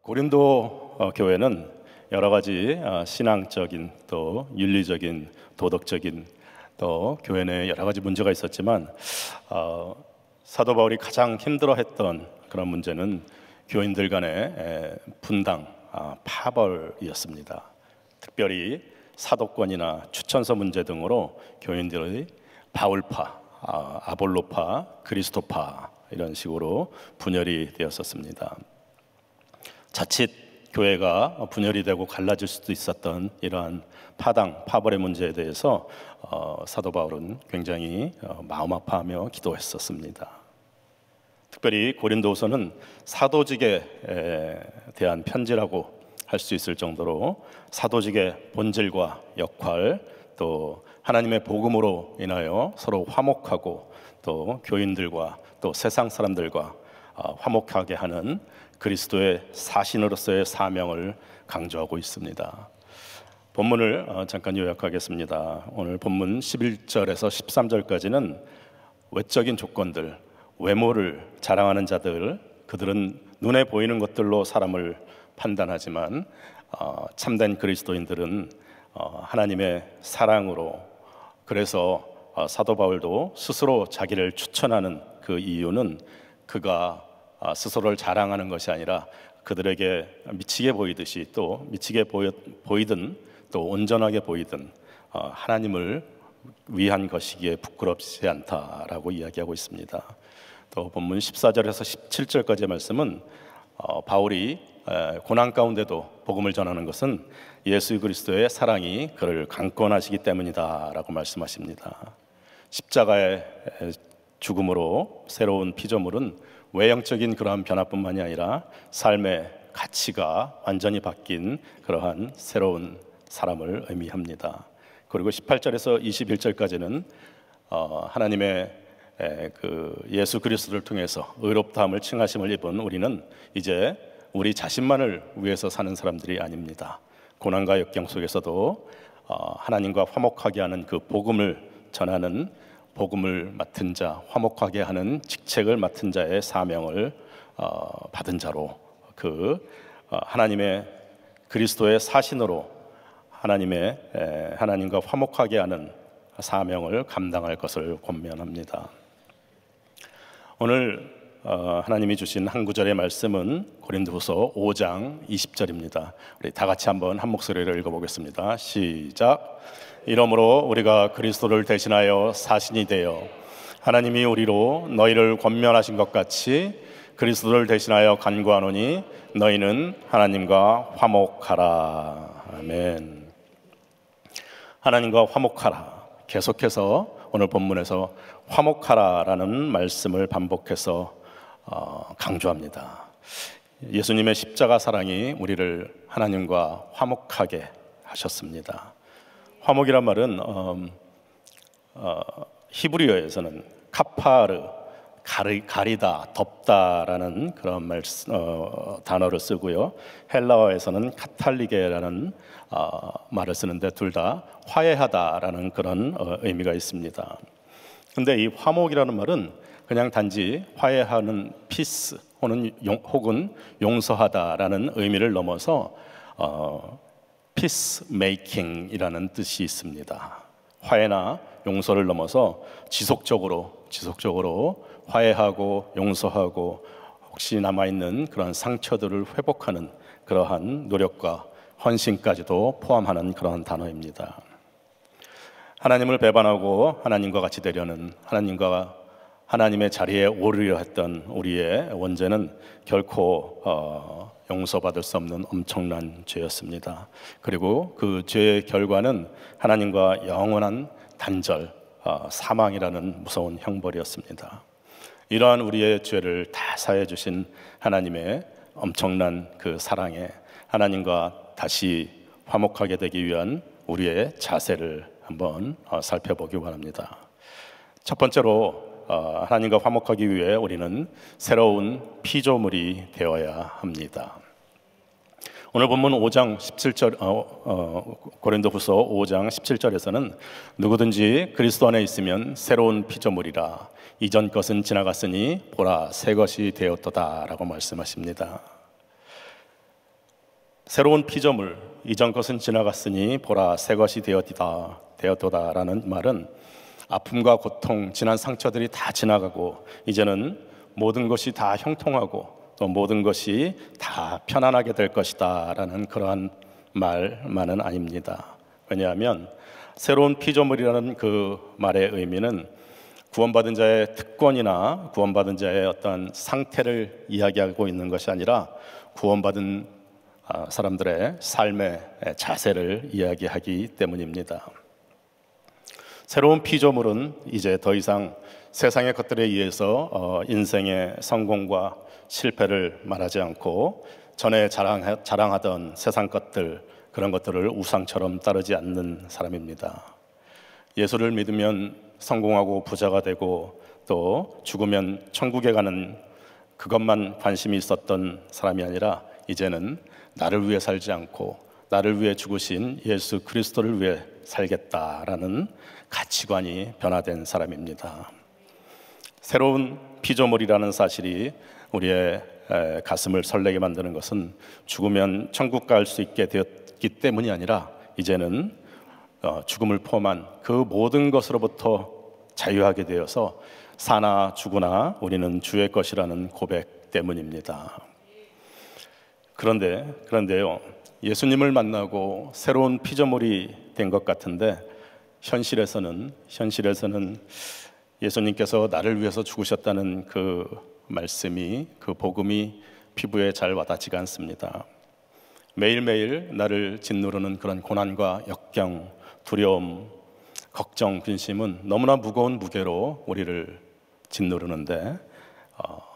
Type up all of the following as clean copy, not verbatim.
고린도 교회는 여러 가지 신앙적인 또 윤리적인 도덕적인 또 교회 내에 여러 가지 문제가 있었지만 사도 바울이 가장 힘들어했던 그런 문제는 교인들 간의 분당, 파벌이었습니다. 특별히 사도권이나 추천서 문제 등으로 교인들의 바울파, 아볼로파, 그리스도파 이런 식으로 분열이 되었었습니다. 자칫 교회가 분열이 되고 갈라질 수도 있었던 이러한 파벌의 문제에 대해서 사도 바울은 굉장히 마음 아파하며 기도했었습니다. 특별히 고린도후서는 사도직에 대한 편지라고 할 수 있을 정도로 사도직의 본질과 역할, 또 하나님의 복음으로 인하여 서로 화목하고 또 교인들과 또 세상 사람들과 화목하게 하는 그리스도의 사신으로서의 사명을 강조하고 있습니다. 본문을 잠깐 요약하겠습니다. 오늘 본문 11절에서 13절까지는 외적인 조건들, 외모를 자랑하는 자들, 그들은 눈에 보이는 것들로 사람을 판단하지만 참된 그리스도인들은 하나님의 사랑으로, 그래서 사도 바울도 스스로 자기를 추천하는 그 이유는 그가 스스로를 자랑하는 것이 아니라 그들에게 미치게 보이듯이 또 미치게 보이든 또 온전하게 보이든 하나님을 위한 것이기에 부끄럽지 않다라고 이야기하고 있습니다. 또 본문 14절에서 17절까지의 말씀은 바울이 고난 가운데도 복음을 전하는 것은 예수 그리스도의 사랑이 그를 강권하시기 때문이다라고 말씀하십니다. 십자가의 죽음으로 새로운 피조물은 외형적인 그러한 변화뿐만이 아니라 삶의 가치가 완전히 바뀐 그러한 새로운 사람을 의미합니다. 그리고 18절에서 21절까지는 하나님의 그 예수 그리스도를 통해서 의롭다함을 칭하심을 입은 우리는 이제 우리 자신만을 위해서 사는 사람들이 아닙니다. 고난과 역경 속에서도 하나님과 화목하게 하는 그 복음을 전하는, 복음을 맡은 자, 화목하게 하는 직책을 맡은 자의 사명을 받은 자로, 그 하나님의 그리스도의 사신으로 하나님과 화목하게 하는 사명을 감당할 것을 권면합니다. 오늘 하나님이 주신 한 구절의 말씀은 고린도후서 5장 20절입니다. 우리 다 같이 한번 한 목소리로 읽어보겠습니다. 시작. 이러므로 우리가 그리스도를 대신하여 사신이 되어 하나님이 우리로 너희를 권면하신 것 같이 그리스도를 대신하여 간구하노니 너희는 하나님과 화목하라. 아멘. 하나님과 화목하라. 계속해서 오늘 본문에서 화목하라라는 말씀을 반복해서 강조합니다. 예수님의 십자가 사랑이 우리를 하나님과 화목하게 하셨습니다. 화목이란 말은 히브리어에서는 카파르, 가리다, 덮다라는 그런 단어를 쓰고요. 헬라어에서는 카탈리게라는 말을 쓰는데 둘 다 화해하다라는 그런 의미가 있습니다. 근데 이 화목이라는 말은 그냥 단지 화해하는 피스 혹은 용서하다라는 의미를 넘어서 peacemaking이라는 뜻이 있습니다. 화해나 용서를 넘어서 지속적으로 화해하고 용서하고 혹시 남아있는 그런 상처들을 회복하는 그러한 노력과 헌신까지도 포함하는 그런 단어입니다. 하나님을 배반하고 하나님과 같이 되려는, 하나님의 자리에 오르려 했던 우리의 원죄는 결코 용서받을 수 없는 엄청난 죄였습니다. 그리고 그 죄의 결과는 하나님과 영원한 단절, 사망이라는 무서운 형벌이었습니다. 이러한 우리의 죄를 다 사해 주신 하나님의 엄청난 그 사랑에 하나님과 다시 화목하게 되기 위한 우리의 자세를 한번 살펴보기 바랍니다. 첫 번째로 하나님과 화목하기 위해 우리는 새로운 피조물이 되어야 합니다. 오늘 본문 5장 17절 고린도후서 5장 17절에서는 누구든지 그리스도 안에 있으면 새로운 피조물이라 이전 것은 지나갔으니 보라 새 것이 되었도다 라고 말씀하십니다. 새로운 피조물, 이전 것은 지나갔으니 보라 새 것이 되었도다라는 말은 아픔과 고통, 지난 상처들이 다 지나가고 이제는 모든 것이 다 형통하고 또 모든 것이 다 편안하게 될 것이다 라는 그러한 말만은 아닙니다. 왜냐하면 새로운 피조물이라는 그 말의 의미는 구원받은 자의 특권이나 구원받은 자의 어떤 상태를 이야기하고 있는 것이 아니라 구원받은 사람들의 삶의 자세를 이야기하기 때문입니다. 새로운 피조물은 이제 더 이상 세상의 것들에 의해서 인생의 성공과 실패를 말하지 않고 전에 자랑하던 세상 것들, 그런 것들을 우상처럼 따르지 않는 사람입니다. 예수를 믿으면 성공하고 부자가 되고 또 죽으면 천국에 가는 그것만 관심이 있었던 사람이 아니라 이제는 나를 위해 살지 않고 나를 위해 죽으신 예수 그리스도를 위해 살겠다라는 가치관이 변화된 사람입니다. 새로운 피조물이라는 사실이 우리의 가슴을 설레게 만드는 것은 죽으면 천국 갈 수 있게 되었기 때문이 아니라 이제는 죽음을 포함한 그 모든 것으로부터 자유하게 되어서 사나 죽으나 우리는 주의 것이라는 고백 때문입니다. 그런데요, 예수님을 만나고 새로운 피조물이 된 것 같은데 현실에서는 예수님께서 나를 위해서 죽으셨다는 그 말씀이, 그 복음이 피부에 잘 와닿지가 않습니다. 매일매일 나를 짓누르는 그런 고난과 역경, 두려움, 걱정, 근심은 너무나 무거운 무게로 우리를 짓누르는데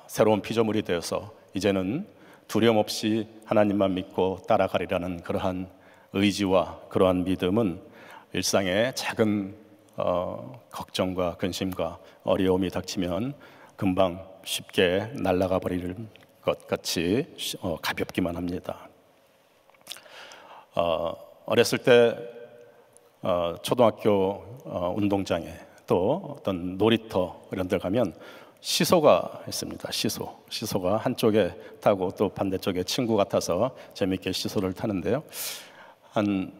새로운 피조물이 되어서 이제는 두려움 없이 하나님만 믿고 따라가리라는 그러한 의지와 그러한 믿음은 일상의 작은 걱정과 근심과 어려움이 닥치면 금방 쉽게 날아가 버릴 것 같이 가볍기만 합니다. 어렸을 때 초등학교 운동장에 또 어떤 놀이터 이런 데 가면 시소가 있습니다. 시소가 한쪽에 타고 또 반대쪽에 친구가 타서 재밌게 시소를 타는데요, 한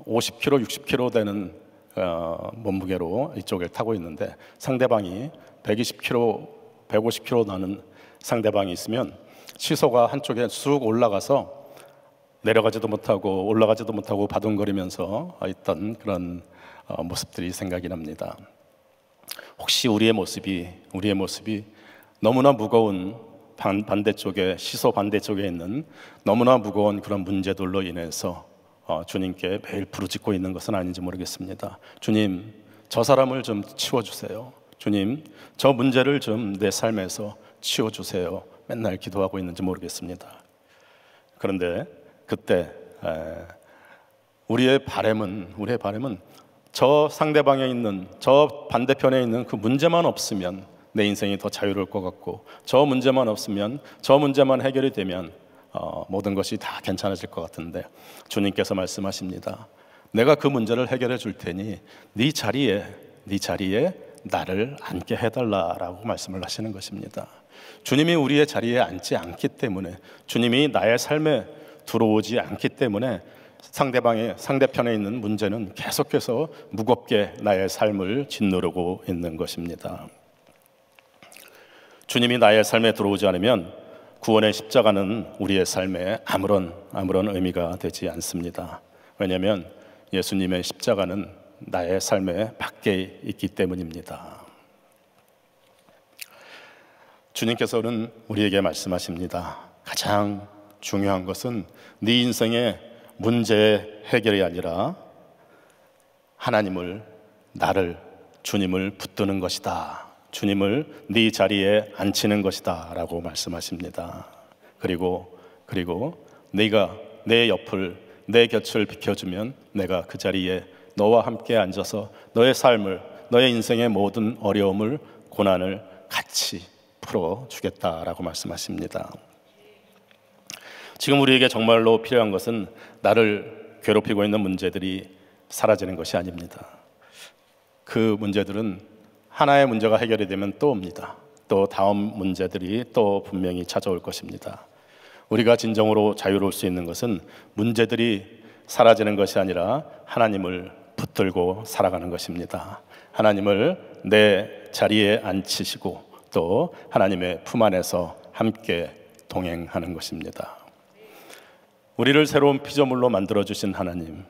50kg, 60kg 되는 몸무게로 이쪽을 타고 있는데 상대방이 120kg, 150kg 나는 상대방이 있으면 시소가 한쪽에 쑥 올라가서 내려가지도 못하고 올라가지도 못하고 바둥거리면서 있던 그런 모습들이 생각이 납니다. 혹시 우리의 모습이 너무나 무거운 반대쪽에, 시소 반대쪽에 있는 너무나 무거운 그런 문제들로 인해서 주님께 매일 부르짖고 있는 것은 아닌지 모르겠습니다. 주님, 저 사람을 좀 치워주세요. 주님, 저 문제를 좀 내 삶에서 치워주세요. 맨날 기도하고 있는지 모르겠습니다. 그런데 그때 우리의 바람은 저 상대방에 있는, 저 반대편에 있는 그 문제만 없으면 내 인생이 더 자유로울 것 같고, 저 문제만 없으면, 저 문제만 해결이 되면 모든 것이 다 괜찮아질 것 같은데 주님께서 말씀하십니다. 내가 그 문제를 해결해 줄 테니 네 자리에 나를 앉게 해달라라고 말씀을 하시는 것입니다. 주님이 우리의 자리에 앉지 않기 때문에, 주님이 나의 삶에 들어오지 않기 때문에 상대편에 있는 문제는 계속해서 무겁게 나의 삶을 짓누르고 있는 것입니다. 주님이 나의 삶에 들어오지 않으면 구원의 십자가는 우리의 삶에 아무런 의미가 되지 않습니다. 왜냐하면 예수님의 십자가는 나의 삶의 밖에 있기 때문입니다. 주님께서는 우리에게 말씀하십니다. 가장 중요한 것은 네 인생의 문제의 해결이 아니라 주님을 붙드는 것이다. 주님을 네 자리에 앉히는 것이다 라고 말씀하십니다. 그리고 네가 내 옆을, 내 곁을 비켜주면 내가 그 자리에 너와 함께 앉아서 너의 삶을, 너의 인생의 모든 어려움을, 고난을 같이 풀어주겠다라고 말씀하십니다. 지금 우리에게 정말로 필요한 것은 나를 괴롭히고 있는 문제들이 사라지는 것이 아닙니다. 그 문제들은 하나의 문제가 해결이 되면 또 옵니다. 또 다음 문제들이 또 분명히 찾아올 것입니다. 우리가 진정으로 자유로울 수 있는 것은 문제들이 사라지는 것이 아니라 하나님을 붙들고 살아가는 것입니다. 하나님을 내 자리에 앉히시고 또 하나님의 품 안에서 함께 동행하는 것입니다. 우리를 새로운 피조물로 만들어주신 하나님,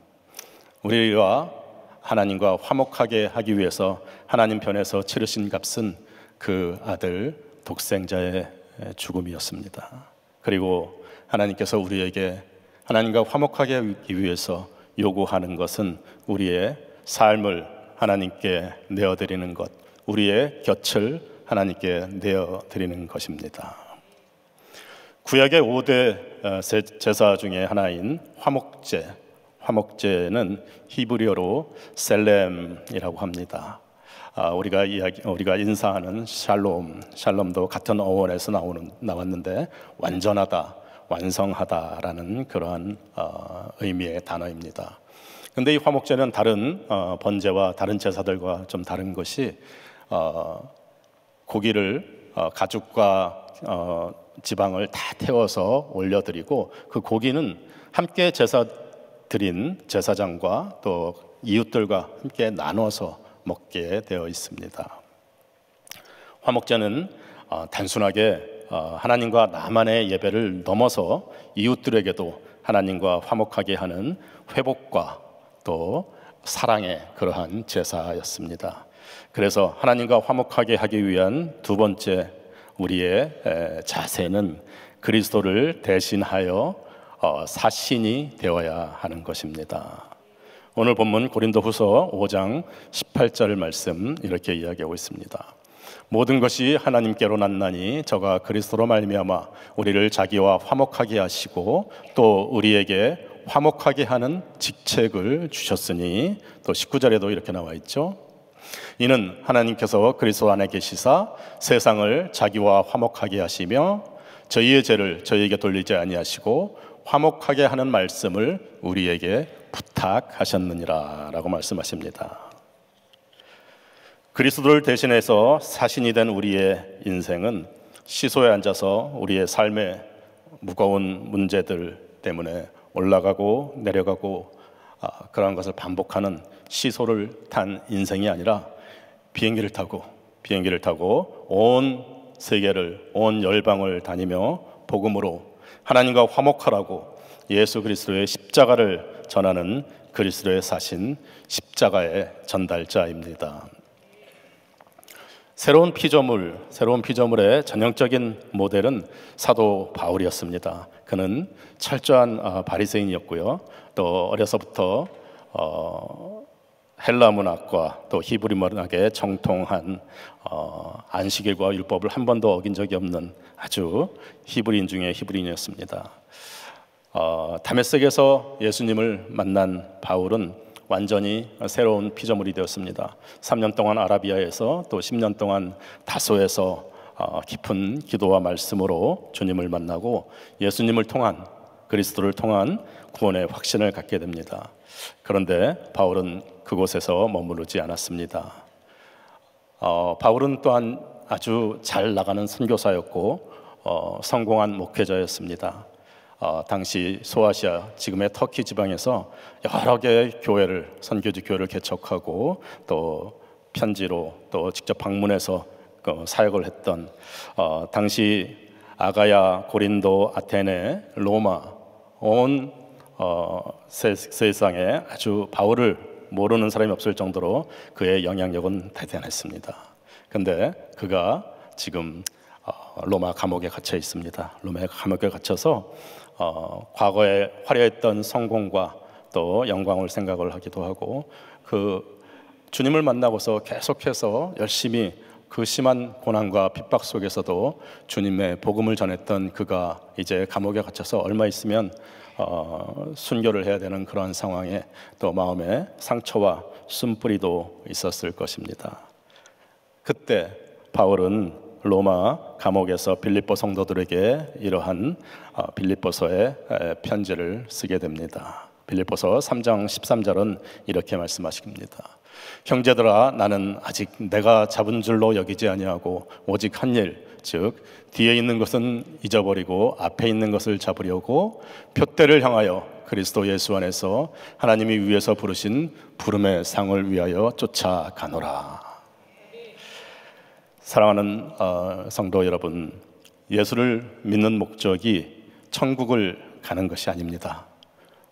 우리와 하나님과 화목하게 하기 위해서 하나님 편에서 치르신 값은 그 아들 독생자의 죽음이었습니다. 그리고 하나님께서 우리에게 하나님과 화목하게 하기 위해서 요구하는 것은 우리의 삶을 하나님께 내어드리는 것, 우리의 곁을 하나님께 내어드리는 것입니다. 구약의 5대 제사 중에 하나인 화목제, 화목제는 히브리어로 셀렘이라고 합니다. 우리가 인사하는 샬롬도 같은 어원에서 나왔는데 완전하다, 완성하다라는 그러한 의미의 단어입니다. 그런데 이 화목제는 다른 번제와 다른 제사들과 좀 다른 것이 고기를 가죽과 지방을 다 태워서 올려드리고 그 고기는 함께 제사 드린 제사장과 또 이웃들과 함께 나눠서 먹게 되어 있습니다. 화목제는 단순하게 하나님과 나만의 예배를 넘어서 이웃들에게도 하나님과 화목하게 하는 회복과 또 사랑의 그러한 제사였습니다. 그래서 하나님과 화목하게 하기 위한 두 번째 우리의 자세는 그리스도를 대신하여 사신이 되어야 하는 것입니다. 오늘 본문 고린도후서 5장 18절 말씀 이렇게 이야기하고 있습니다. 모든 것이 하나님께로 났나니 저가 그리스도로 말미암아 우리를 자기와 화목하게 하시고 또 우리에게 화목하게 하는 직책을 주셨으니, 또 19절에도 이렇게 나와 있죠. 이는 하나님께서 그리스도 안에 계시사 세상을 자기와 화목하게 하시며 저희의 죄를 저희에게 돌리지 아니하시고 화목하게 하는 말씀을 우리에게 부탁하셨느니라 라고 말씀하십니다. 그리스도를 대신해서 사신이 된 우리의 인생은 시소에 앉아서 우리의 삶의 무거운 문제들 때문에 올라가고 내려가고 그러한 것을 반복하는 시소를 탄 인생이 아니라 비행기를 타고 온 세계를, 온 열방을 다니며 복음으로 하나님과 화목하라고 예수 그리스도의 십자가를 전하는 그리스도의 사신 십자가의 전달자입니다. 새로운 피조물의 전형적인 모델은 사도 바울이었습니다. 그는 철저한 바리새인이었고요. 또 어려서부터 헬라 문학과 또 히브리 문학에 정통한 안식일과 율법을 한 번도 어긴 적이 없는 아주 히브리인 중에 히브리인이었습니다. 다메섹에서 예수님을 만난 바울은 완전히 새로운 피조물이 되었습니다. 3년 동안 아라비아에서 또 10년 동안 다소에서 깊은 기도와 말씀으로 주님을 만나고 예수님을 통한, 그리스도를 통한 구원의 확신을 갖게 됩니다. 그런데 바울은 그곳에서 머무르지 않았습니다. 바울은 또한 아주 잘 나가는 선교사였고 성공한 목회자였습니다. 당시 소아시아, 지금의 터키 지방에서 여러 개의 교회를, 선교지 교회를 개척하고 또 편지로 또 직접 방문해서 사역을 했던, 당시 아가야, 고린도, 아테네, 로마, 온 세상에 아주 바울을 모르는 사람이 없을 정도로 그의 영향력은 대단했습니다. 근데 그가 지금 로마 감옥에 갇혀 있습니다. 로마 감옥에 갇혀서 과거에 화려했던 성공과 또 영광을 생각을 하기도 하고, 그 주님을 만나고서 계속해서 열심히 그 심한 고난과 핍박 속에서도 주님의 복음을 전했던 그가 이제 감옥에 갇혀서 얼마 있으면 순교를 해야 되는 그런 상황에 또 마음에 상처와 숨뿌리도 있었을 것입니다. 그때 바울은 로마 감옥에서 빌립보 성도들에게 이러한 빌립보서의 편지를 쓰게 됩니다. 빌립보서 3장 13절은 이렇게 말씀하십니다. 형제들아, 나는 아직 내가 잡은 줄로 여기지 아니하고 오직 한 일, 즉 뒤에 있는 것은 잊어버리고 앞에 있는 것을 잡으려고 표대를 향하여 그리스도 예수 안에서 하나님이 위에서 부르신 부름의 상을 위하여 쫓아가노라. 사랑하는 성도 여러분, 예수를 믿는 목적이 천국을 가는 것이 아닙니다.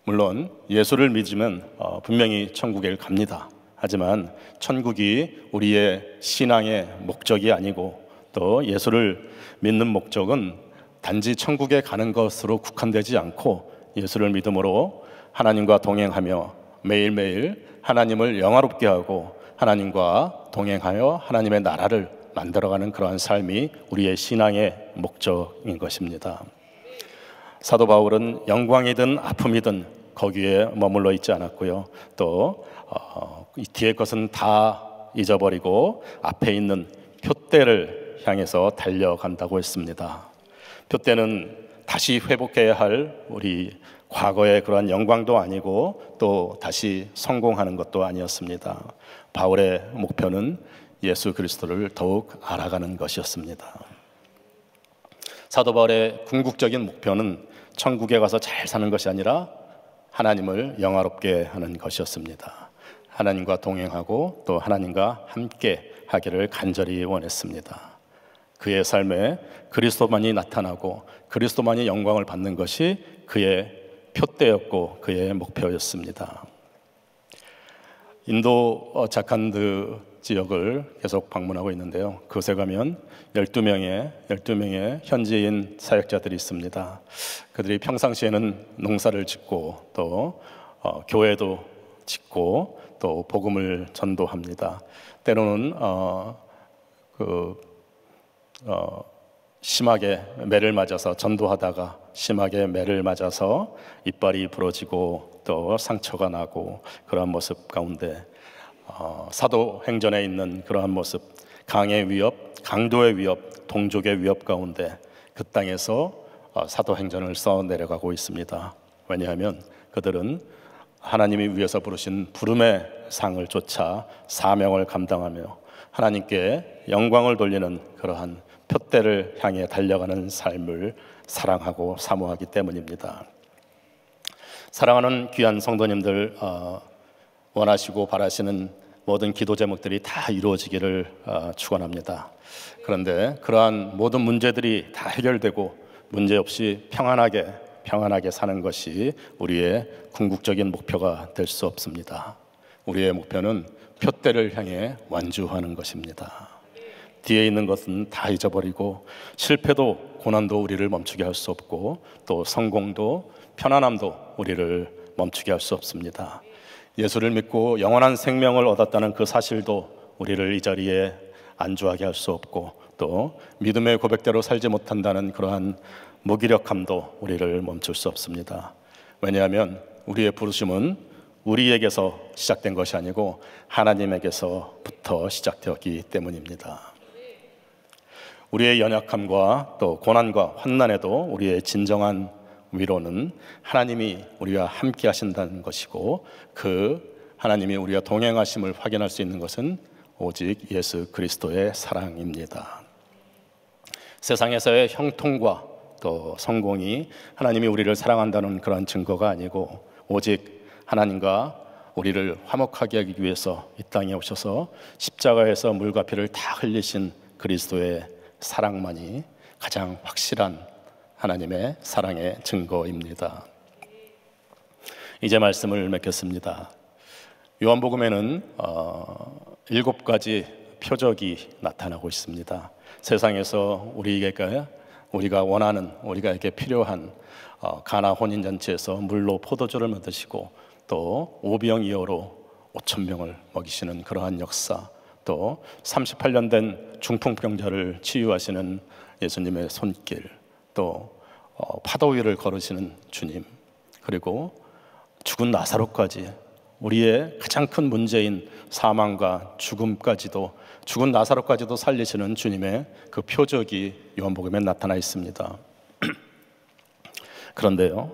물론 예수를 믿으면 분명히 천국에 갑니다. 하지만 천국이 우리의 신앙의 목적이 아니고, 또 예수를 믿는 목적은 단지 천국에 가는 것으로 국한되지 않고, 예수를 믿음으로 하나님과 동행하며 매일매일 하나님을 영화롭게 하고 하나님과 동행하여 하나님의 나라를 만들어가는 그러한 삶이 우리의 신앙의 목적인 것입니다. 사도 바울은 영광이든 아픔이든 거기에 머물러 있지 않았고요. 또 이 뒤의 것은 다 잊어버리고 앞에 있는 표대를 향해서 달려간다고 했습니다. 표대는 다시 회복해야 할 우리 과거의 그러한 영광도 아니고 또 다시 성공하는 것도 아니었습니다. 바울의 목표는 예수 그리스도를 더욱 알아가는 것이었습니다. 사도 바울의 궁극적인 목표는 천국에 가서 잘 사는 것이 아니라 하나님을 영화롭게 하는 것이었습니다. 하나님과 동행하고 또 하나님과 함께 하기를 간절히 원했습니다. 그의 삶에 그리스도만이 나타나고 그리스도만이 영광을 받는 것이 그의 표대였고 그의 목표였습니다. 인도 자칸드 지역을 계속 방문하고 있는데요. 그곳에 가면 12명의 현지인 사역자들이 있습니다. 그들이 평상시에는 농사를 짓고 또 교회도 짓고 또 복음을 전도합니다. 때로는 심하게 매를 맞아서 전도하다가 심하게 매를 맞아서 이빨이 부러지고 또 상처가 나고 그러한 모습 가운데 사도행전에 있는 그러한 모습, 강의 위협, 강도의 위협, 동족의 위협 가운데 그 땅에서 사도행전을 써 내려가고 있습니다. 왜냐하면 그들은 하나님이 위에서 부르신 부름의 상을 쫓아 사명을 감당하며 하나님께 영광을 돌리는 그러한 표대를 향해 달려가는 삶을 사랑하고 사모하기 때문입니다. 사랑하는 귀한 성도님들, 원하시고 바라시는 모든 기도 제목들이 다 이루어지기를 축원합니다. 그런데 그러한 모든 문제들이 다 해결되고 문제없이 평안하게 사는 것이 우리의 궁극적인 목표가 될 수 없습니다. 우리의 목표는 표대를 향해 완주하는 것입니다. 뒤에 있는 것은 다 잊어버리고 실패도 고난도 우리를 멈추게 할 수 없고 또 성공도 편안함도 우리를 멈추게 할 수 없습니다. 예수를 믿고 영원한 생명을 얻었다는 그 사실도 우리를 이 자리에 안주하게 할 수 없고 또 믿음의 고백대로 살지 못한다는 그러한 무기력함도 우리를 멈출 수 없습니다. 왜냐하면 우리의 부르심은 우리에게서 시작된 것이 아니고 하나님에게서부터 시작되었기 때문입니다. 우리의 연약함과 또 고난과 환난에도 우리의 진정한 위로는 하나님이 우리와 함께 하신다는 것이고 그 하나님이 우리와 동행하심을 확인할 수 있는 것은 오직 예수 그리스도의 사랑입니다. 세상에서의 형통과 또 성공이 하나님이 우리를 사랑한다는 그런 증거가 아니고 오직 하나님과 우리를 화목하게 하기 위해서 이 땅에 오셔서 십자가에서 물과 피를 다 흘리신 그리스도의 사랑만이 가장 확실한 하나님의 사랑의 증거입니다. 이제 말씀을 맺겠습니다. 요한복음에는 7가지 표적이 나타나고 있습니다. 세상에서 우리가 원하는, 우리에게 필요한 가나 혼인잔치에서 물로 포도주를 만드시고 또 오병이어로 5,000명을 먹이시는 그러한 역사, 또 38년 된 중풍병자를 치유하시는 예수님의 손길, 또 파도 위를 걸으시는 주님, 그리고 죽은 나사로까지 우리의 가장 큰 문제인 사망과 죽음까지도 죽은 나사로까지도 살리시는 주님의 그 표적이 요한복음에 나타나 있습니다. 그런데요,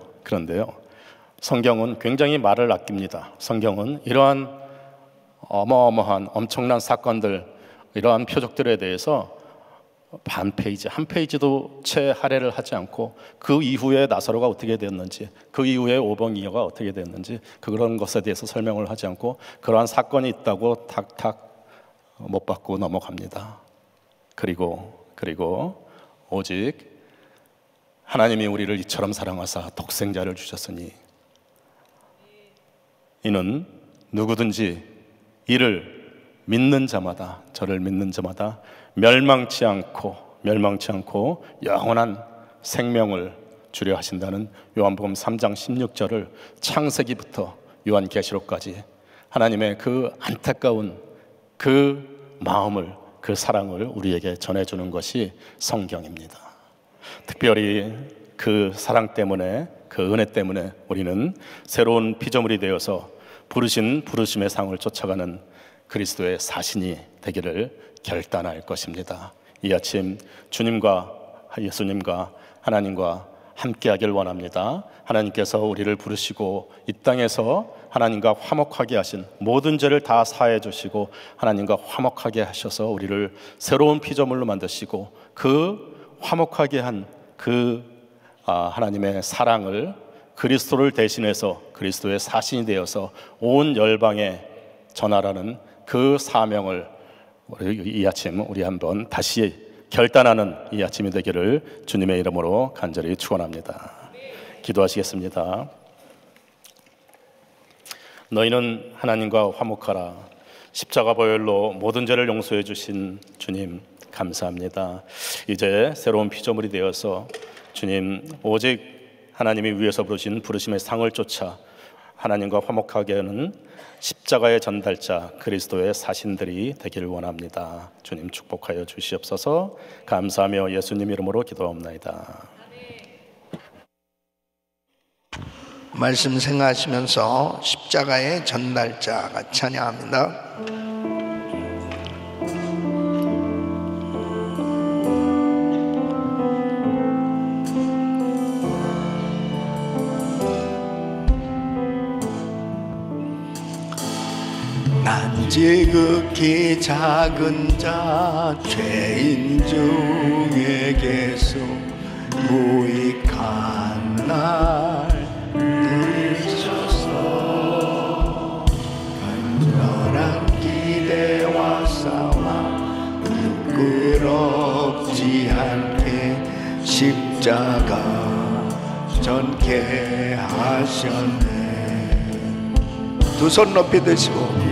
성경은 굉장히 말을 아낍니다. 성경은 이러한 어마어마한 엄청난 사건들, 이러한 표적들에 대해서 반 페이지, 한 페이지도 채 할애를 하지 않고 그 이후에 나사로가 어떻게 되었는지, 그 이후에 오병이어가 어떻게 되었는지 그런 것에 대해서 설명을 하지 않고 그러한 사건이 있다고 탁탁 못 받고 넘어갑니다. 그리고 오직 하나님이 우리를 이처럼 사랑하사 독생자를 주셨으니 이는 누구든지 이를 믿는 자마다, 저를 믿는 자마다 멸망치 않고 영원한 생명을 주려 하신다는 요한복음 3장 16절을 창세기부터 요한계시록까지 하나님의 그 안타까운 그 마음을, 그 사랑을 우리에게 전해주는 것이 성경입니다. 특별히 그 사랑 때문에, 그 은혜 때문에 우리는 새로운 피조물이 되어서 부르심의 상을 쫓아가는 그리스도의 사신이 되기를 결단할 것입니다. 이 아침 주님과 예수님과 하나님과 함께하길 원합니다. 하나님께서 우리를 부르시고 이 땅에서 하나님과 화목하게 하신 모든 죄를 다 사해 주시고 하나님과 화목하게 하셔서 우리를 새로운 피조물로 만드시고 그 화목하게 한 그 하나님의 사랑을 그리스도를 대신해서 그리스도의 사신이 되어서 온 열방에 전하라는 그 사명을 이 아침 우리 한번 다시 결단하는 이 아침이 되기를 주님의 이름으로 간절히 축원합니다. 기도하시겠습니다. 너희는 하나님과 화목하라. 십자가 보혈로 모든 죄를 용서해 주신 주님 감사합니다. 이제 새로운 피조물이 되어서 주님 오직 하나님이 위에서 부르신 부르심의 상을 쫓아 하나님과 화목하게 하는 십자가의 전달자 그리스도의 사신들이 되기를 원합니다. 주님 축복하여 주시옵소서. 감사하며 예수님 이름으로 기도합나이다. 말씀 생각하시면서 십자가의 전달자가 찬양합니다. 난 지극히 작은 자 죄인 중에 계속 무익한 날 들으셔서 간절한 기대와 싸워 부끄럽지 않게 십자가 전케 하셨네. 두 손 높이 드시고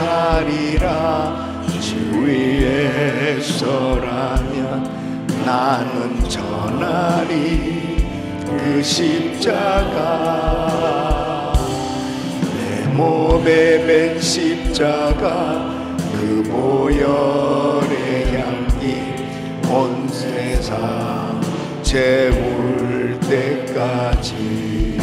가리라 주 위에서라면 나는 전하리 그 십자가 내 몸에 밴 십자가 그 보혈의 향기 온 세상 채울 때까지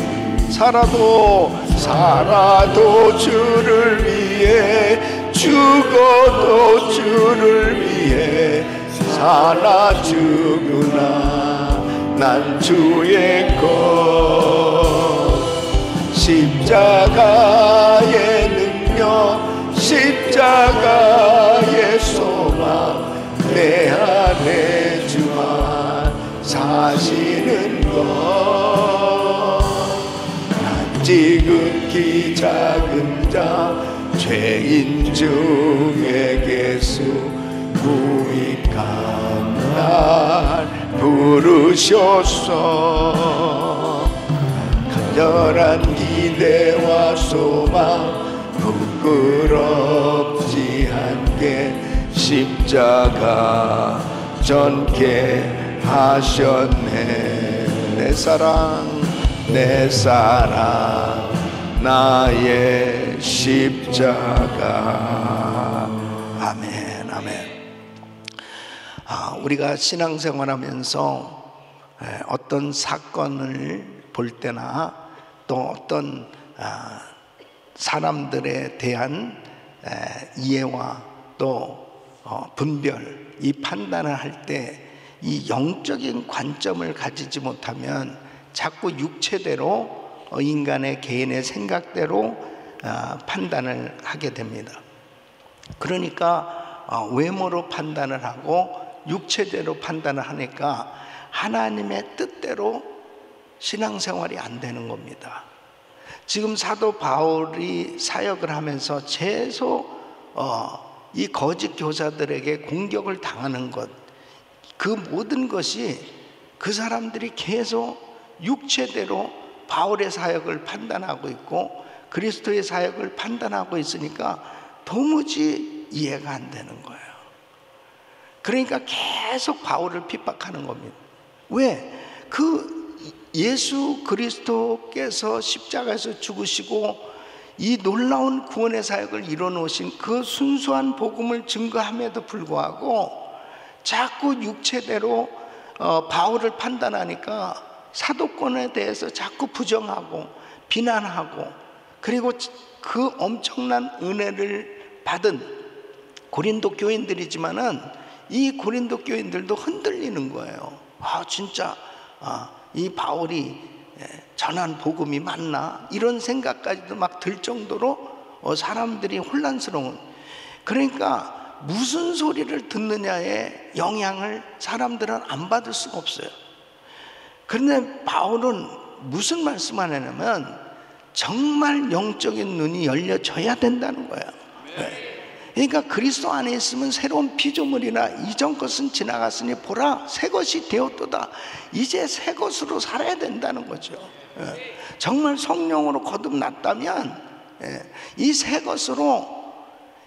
살아도 주를 위해 죽어도 주를 위해 살아 죽으나 난 주의 것 십자가의 능력 십자가의 소망 내 안에 주만 사시는 것 지극히 작은 자 죄인 중에 계수 무익한 날 부르셨어. 간절한 기대와 소망 부끄럽지 않게 십자가 전케 하셨네. 내 사랑 나의 십자가. 아멘. 우리가 신앙생활하면서 어떤 사건을 볼 때나 또 어떤 사람들에 대한 이해와 또 분별, 이 판단을 할 때 이 영적인 관점을 가지지 못하면 자꾸 육체대로 인간의 개인의 생각대로 판단을 하게 됩니다. 그러니까 외모로 판단을 하고 육체대로 판단을 하니까 하나님의 뜻대로 신앙생활이 안 되는 겁니다. 지금 사도 바울이 사역을 하면서 계속 이 거짓 교사들에게 공격을 당하는 것, 그 모든 것이 그 사람들이 계속 육체대로 바울의 사역을 판단하고 있고 그리스도의 사역을 판단하고 있으니까 도무지 이해가 안 되는 거예요. 그러니까 계속 바울을 핍박하는 겁니다. 왜? 그 예수 그리스도께서 십자가에서 죽으시고 이 놀라운 구원의 사역을 이뤄놓으신 그 순수한 복음을 증거함에도 불구하고 자꾸 육체대로 바울을 판단하니까 사도권에 대해서 자꾸 부정하고 비난하고, 그리고 그 엄청난 은혜를 받은 고린도 교인들이지만은 이 고린도 교인들도 흔들리는 거예요. 진짜 이 바울이 전한 복음이 맞나? 이런 생각까지도 막 들 정도로 사람들이 혼란스러운. 그러니까 무슨 소리를 듣느냐에 영향을 사람들은 안 받을 수가 없어요. 그런데 바울은 무슨 말씀을 하냐면 정말 영적인 눈이 열려져야 된다는 거예요. 그러니까 그리스도 안에 있으면 새로운 피조물이라 이전 것은 지나갔으니 보라 새 것이 되었도다. 이제 새 것으로 살아야 된다는 거죠. 정말 성령으로 거듭났다면 이 새 것으로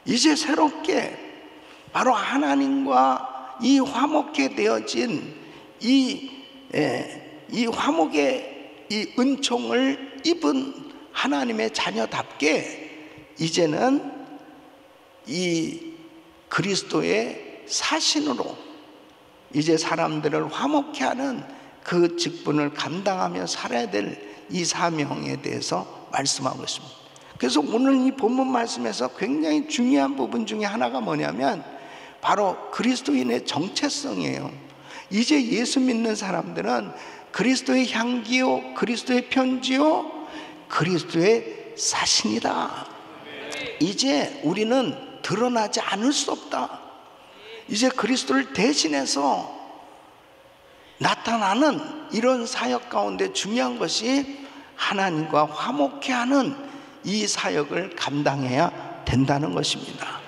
이제 새롭게 바로 하나님과 이 화목해 되어진 이 화목의 이 은총을 입은 하나님의 자녀답게 이제는 이 그리스도의 사신으로 이제 사람들을 화목케 하는 그 직분을 감당하며 살아야 될 이 사명에 대해서 말씀하고 있습니다. 그래서 오늘 이 본문 말씀에서 굉장히 중요한 부분 중에 하나가 뭐냐면 바로 그리스도인의 정체성이에요. 이제 예수 믿는 사람들은 그리스도의 향기요, 그리스도의 편지요, 그리스도의 사신이다. 이제 우리는 드러나지 않을 수 없다. 이제 그리스도를 대신해서 나타나는 이런 사역 가운데 중요한 것이 하나님과 화목케 하는 이 사역을 감당해야 된다는 것입니다.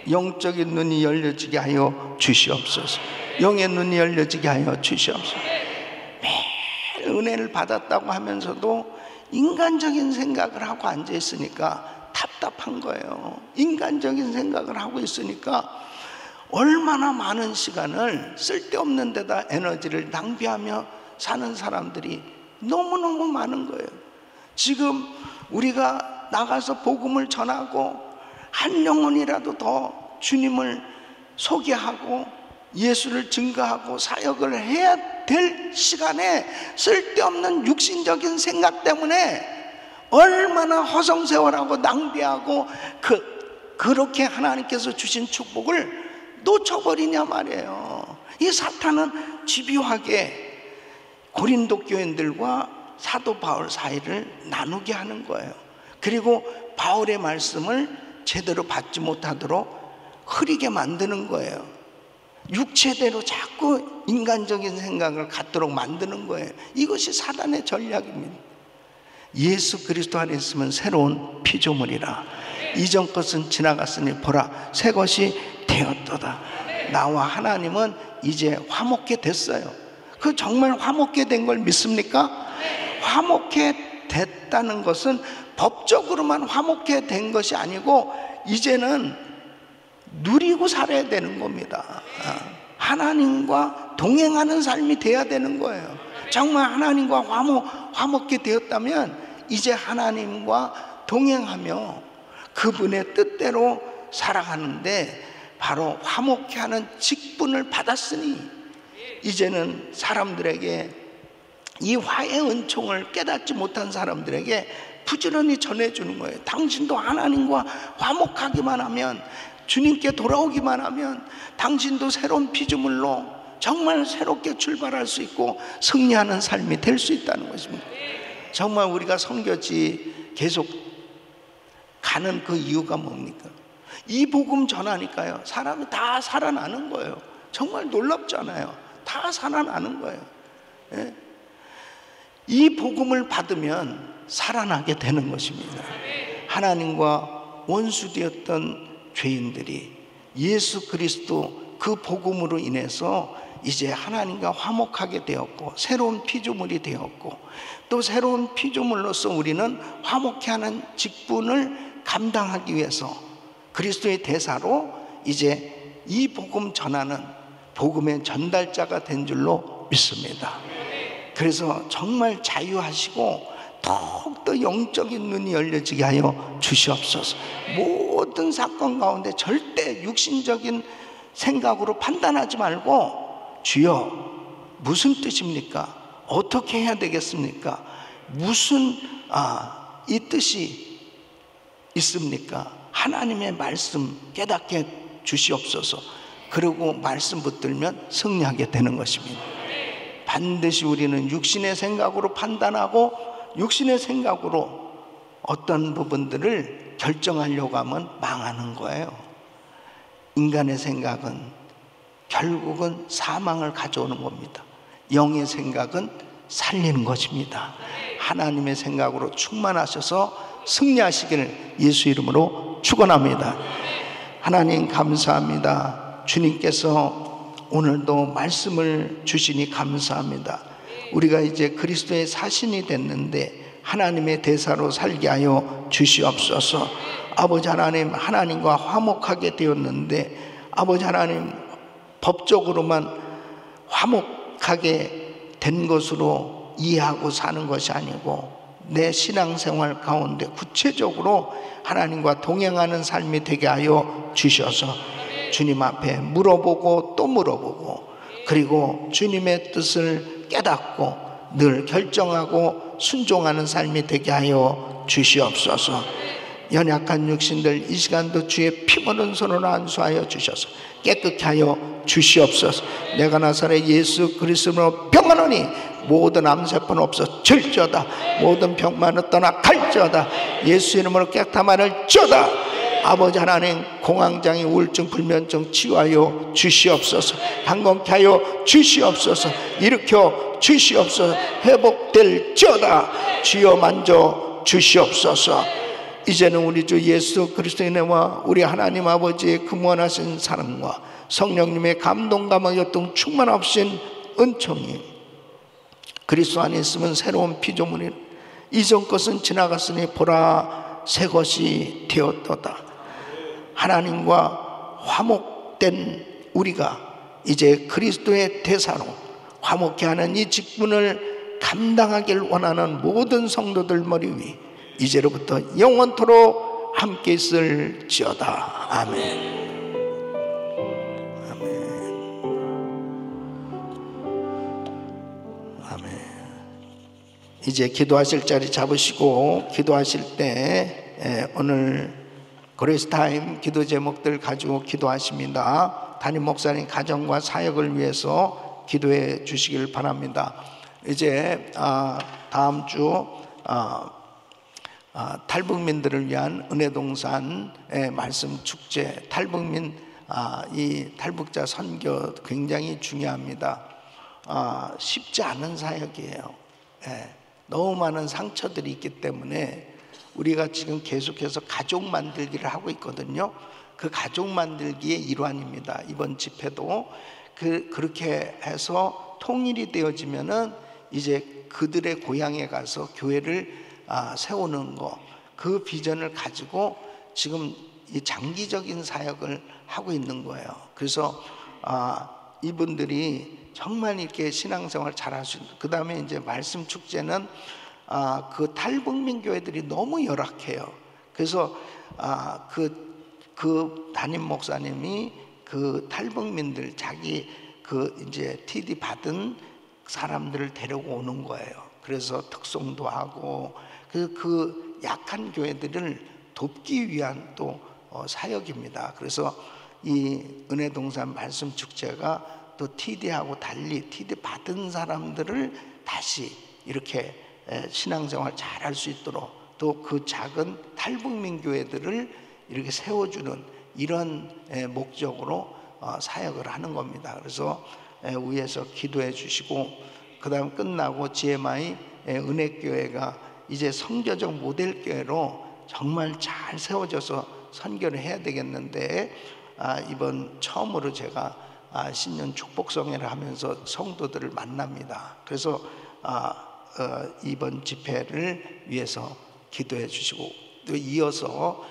영적인 눈이 열려지게 하여 주시옵소서. 영의 눈이 열려지게 하여 주시옵소서. 매일 은혜를 받았다고 하면서도 인간적인 생각을 하고 앉아 있으니까 답답한 거예요. 인간적인 생각을 하고 있으니까 얼마나 많은 시간을 쓸데없는 데다 에너지를 낭비하며 사는 사람들이 너무너무 많은 거예요. 지금 우리가 나가서 복음을 전하고 한 영혼이라도 더 주님을 소개하고 예수를 증거하고 사역을 해야 될 시간에 쓸데없는 육신적인 생각 때문에 얼마나 허송세월하고 낭비하고 그렇게 하나님께서 주신 축복을 놓쳐버리냐 말이에요. 이 사탄은 집요하게 고린도 교인들과 사도 바울 사이를 나누게 하는 거예요. 그리고 바울의 말씀을 제대로 받지 못하도록 흐리게 만드는 거예요. 육체대로 자꾸 인간적인 생각을 갖도록 만드는 거예요. 이것이 사단의 전략입니다. 예수 그리스도 안에 있으면 새로운 피조물이라. 이전 것은 지나갔으니 보라 새 것이 되었도다. 나와 하나님은 이제 화목게 됐어요. 그 정말 화목게 된 걸 믿습니까? 화목게 됐다는 것은 법적으로만 화목게 된 것이 아니고 이제는 누리고 살아야 되는 겁니다. 하나님과 동행하는 삶이 돼야 되는 거예요. 정말 하나님과 화목게 되었다면 이제 하나님과 동행하며 그분의 뜻대로 살아가는데 바로 화목케 하는 직분을 받았으니 이제는 사람들에게 이 화의 은총을 깨닫지 못한 사람들에게 부지런히 전해주는 거예요. 당신도 하나님과 화목하기만 하면, 주님께 돌아오기만 하면 당신도 새로운 피조물로 정말 새롭게 출발할 수 있고 승리하는 삶이 될 수 있다는 것입니다. 정말 우리가 선교지 계속 가는 그 이유가 뭡니까? 이 복음 전하니까요, 사람이 다 살아나는 거예요. 정말 놀랍잖아요. 다 살아나는 거예요. 예? 이 복음을 받으면 살아나게 되는 것입니다. 하나님과 원수되었던 죄인들이 예수 그리스도 그 복음으로 인해서 이제 하나님과 화목하게 되었고, 새로운 피조물이 되었고, 또 새로운 피조물로서 우리는 화목케 하는 직분을 감당하기 위해서 그리스도의 대사로 이제 이 복음 전하는 복음의 전달자가 된 줄로 믿습니다. 그래서 정말 자유하시고 더욱더 영적인 눈이 열려지게 하여 주시옵소서. 모든 사건 가운데 절대 육신적인 생각으로 판단하지 말고, 주여 무슨 뜻입니까? 어떻게 해야 되겠습니까? 무슨 이 뜻이 있습니까? 하나님의 말씀 깨닫게 주시옵소서. 그리고 말씀 붙들면 승리하게 되는 것입니다. 반드시 우리는 육신의 생각으로 판단하고 육신의 생각으로 어떤 부분들을 결정하려고 하면 망하는 거예요. 인간의 생각은 결국은 사망을 가져오는 겁니다. 영의 생각은 살리는 것입니다. 하나님의 생각으로 충만하셔서 승리하시기를 예수 이름으로 축원합니다. 하나님 감사합니다. 주님께서 오늘도 말씀을 주시니 감사합니다. 우리가 이제 그리스도의 사신이 됐는데 하나님의 대사로 살게 하여 주시옵소서. 아버지 하나님, 하나님과 화목하게 되었는데 아버지 하나님, 법적으로만 화목하게 된 것으로 이해하고 사는 것이 아니고 내 신앙생활 가운데 구체적으로 하나님과 동행하는 삶이 되게 하여 주셔서 주님 앞에 물어보고 또 물어보고, 그리고 주님의 뜻을 깨닫고 늘 결정하고 순종하는 삶이 되게 하여 주시옵소서. 연약한 육신들 이 시간도 주의 피 묻은 손으로 안수하여 주셔서 깨끗게 하여 주시옵소서. 내가 나사렛 예수 그리스도로 평안하니 모든 암세포는 없어 질지어다. 모든 병만은 떠나 갈지어다. 예수 이름으로 깨끗함을 쩌다. 아버지 하나님, 공황장애, 우울증, 불면증 치유하여 주시옵소서. 강건케 하여 주시옵소서. 일으켜 주시옵소서. 회복될지어다. 주여 만져 주시옵소서. 이제는 우리 주 예수 그리스도의 은혜와 우리 하나님 아버지의 근무하신 사랑과 성령님의 감동감화 교통 충만하신 은총이 그리스도 안에 있으면 새로운 피조물이 이전 것은 지나갔으니 보라 새 것이 되었도다. 하나님과 화목된 우리가 이제 그리스도의 대사로 화목케 하는 이 직분을 감당하길 원하는 모든 성도들 머리 위 이제로부터 영원토록 함께 있을지어다. 아멘. 이제 기도하실 자리 잡으시고 기도하실 때 오늘 그레이스 타임 기도 제목들 가지고 기도하십니다. 담임 목사님 가정과 사역을 위해서 기도해 주시길 바랍니다. 이제 다음 주 탈북민들을 위한 은혜동산의 말씀 축제, 탈북민 이 탈북자 선교 굉장히 중요합니다. 쉽지 않은 사역이에요. 너무 많은 상처들이 있기 때문에 우리가 지금 계속해서 가족 만들기를 하고 있거든요. 그 가족 만들기의 일환입니다. 이번 집회도 그렇게 해서 통일이 되어지면은 이제 그들의 고향에 가서 교회를 세우는 거, 그 비전을 가지고 지금 이 장기적인 사역을 하고 있는 거예요. 그래서 이분들이 정말 이렇게 신앙생활 잘할 수 있는. 그 다음에 이제 말씀 축제는 그 탈북민 교회들이 너무 열악해요. 그래서 그 담임 목사님이 그 탈북민들 자기 그 이제 TD 받은 사람들을 데리고 오는 거예요. 그래서 특송도 하고 그 약한 교회들을 돕기 위한 또 사역입니다. 그래서 이 은혜동산 말씀 축제가 또 TD하고 달리 TD 받은 사람들을 다시 이렇게 신앙생활 잘할 수 있도록 또 그 작은 탈북민 교회들을 이렇게 세워주는 이런 목적으로 사역을 하는 겁니다. 그래서 위에서 기도해 주시고, 그 다음 끝나고 GMI 은혜교회가 이제 선교적 모델교회로 정말 잘 세워져서 선교를 해야 되겠는데, 이번 처음으로 제가 신년 축복성회를 하면서 성도들을 만납니다. 그래서 이번 집회를 위해서 기도해 주시고, 또 이어서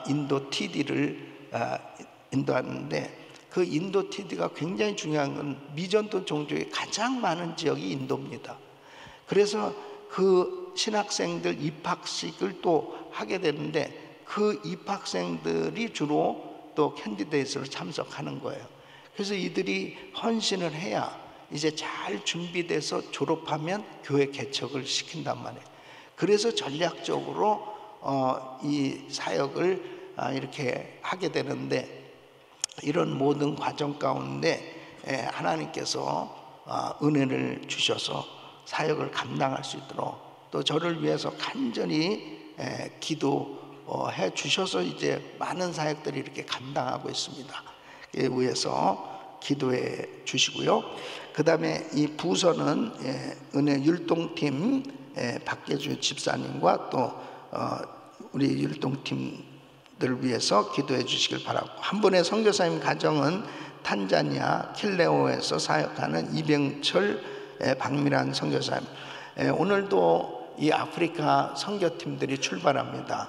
인도 TD를 인도하는데, 그 인도 TD가 굉장히 중요한 건 미전도 종족이 가장 많은 지역이 인도입니다. 그래서 그 신학생들 입학식을 또 하게 되는데, 그 입학생들이 주로 또 캔디데이트로 참석하는 거예요. 그래서 이들이 헌신을 해야 이제 잘 준비돼서 졸업하면 교회 개척을 시킨단 말이에요. 그래서 전략적으로 이 사역을 이렇게 하게 되는데, 이런 모든 과정 가운데 하나님께서 은혜를 주셔서 사역을 감당할 수 있도록, 또 저를 위해서 간절히 기도해 주셔서 이제 많은 사역들이 이렇게 감당하고 있습니다. 위해서 기도해 주시고요. 그 다음에 이 부서는 은혜 율동팀 박계주 집사님과 또 우리 율동팀들을 위해서 기도해 주시길 바라고, 한 분의 선교사님 가정은 탄자니아 킬레오에서 사역하는 이병철 박미란 선교사님. 오늘도 이 아프리카 선교팀들이 출발합니다.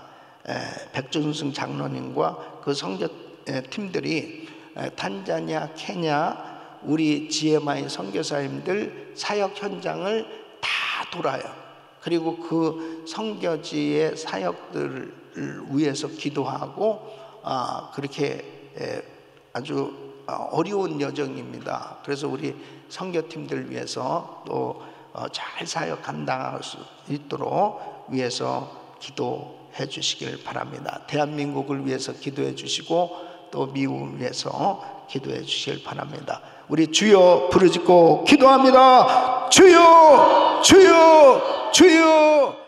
백준승 장로님과 그 선교팀들이 탄자니아, 케냐 우리 GMI 선교사님들 사역 현장을 다 돌아요. 그리고 그 선교지의 사역들을 위해서 기도하고, 그렇게 아주 어려운 여정입니다. 그래서 우리 선교팀들 위해서 또 잘 사역 감당할 수 있도록 위해서 기도해 주시길 바랍니다. 대한민국을 위해서 기도해 주시고, 또 미국을 위해서 기도해 주시길 바랍니다. 우리 주여 부르짖고 기도합니다. 주여, 주여, 주여.